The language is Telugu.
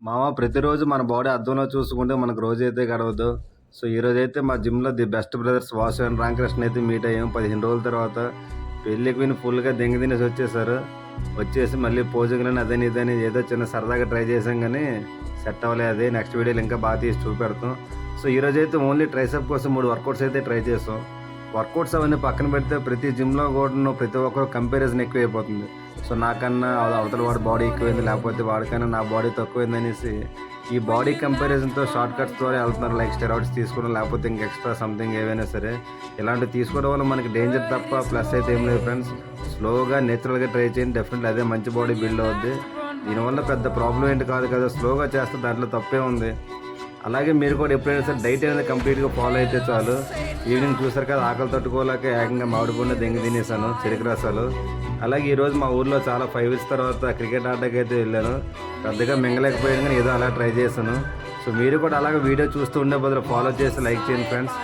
మామ ప్రతిరోజు మన బాడీ అద్దంలో చూసుకుంటే మనకు రోజైతే గడవదు. సో, ఈరోజైతే మా జిమ్‌లో the best brothers Vasu and Ramakrishna అయితే మీట్ అయ్యాం. 15 రోజుల తర్వాత పెళ్ళికి విని ఫుల్‌గా దెంగి తినేసి వచ్చేసారు. వచ్చేసి మళ్ళీ పోజింగ్‌లని అదని ఇదని ఏదో చిన్న సరదాగా ట్రై చేసాం గానీ సెట్ అవ్వలే అది. నెక్స్ట్ వీడియోలో ఇంకా బాగా తీసి చూపెడతాం. సో, ఈరోజైతే ఓన్లీ ట్రైసెప్ కోసం 3 వర్కౌట్స్ అయితే ట్రై చేసాం. వర్కౌట్స్ అవన్నీ పక్కన పెడితే ప్రతి జిమ్‌లో కూడాను ప్రతి ఒక్కరు కంపారిజన్ ఎక్కువైపోతుంది. సో, నాకన్నా అవతల వాడి బాడీ ఎక్కువైంది, లేకపోతే వాడికన్నా నా బాడీ తక్కువైందనేసి ఈ బాడీ కంపారిజన్‌తో షార్ట్ కట్స్ ద్వారా వెళ్తున్నారు. లైక్ స్టెరాయిడ్స్ తీసుకోవడం, లేకపోతే ఇంక ఎక్స్ట్రా సంథింగ్ ఏవైనా సరే. ఇలాంటివి తీసుకోవడం వల్ల మనకి డేంజర్ తప్ప ప్లస్ అయితే ఏం లేదు ఫ్రెండ్స్. స్లోగా నేచురల్‌గా ట్రై చేయండి. డెఫినెట్లీ అదే మంచి బాడీ బిల్డ్ అవుద్ది. దీనివల్ల పెద్ద ప్రాబ్లం ఏంటి కాదు కదా. స్లోగా చేస్తే దాంట్లో తప్పే ఉంది. అలాగే మీరు కూడా ఎప్పుడైనా సరే డైట్ అనేది కంప్లీట్గా ఫాలో అయితే చాలు. ఈవినింగ్ చూసారు కదా, ఆకలి తట్టుకోలేక ఏకంగా మామిడి పండు దెంగి తినేసాను, చెరుకు రసాలు. అలాగే ఈరోజు మా ఊర్లో చాలా 5 ఇయర్స్ తర్వాత క్రికెట్ ఆడడానికి అయితే వెళ్ళాను. పెద్దగా మింగలేకపోయాను కానీ ఏదో అలా ట్రై చేశాను. సో, మీరు కూడా అలాగే వీడియో చూస్తూ ఉండే బదులు ఫాలో చేసి లైక్ చేయండి ఫ్రెండ్స్.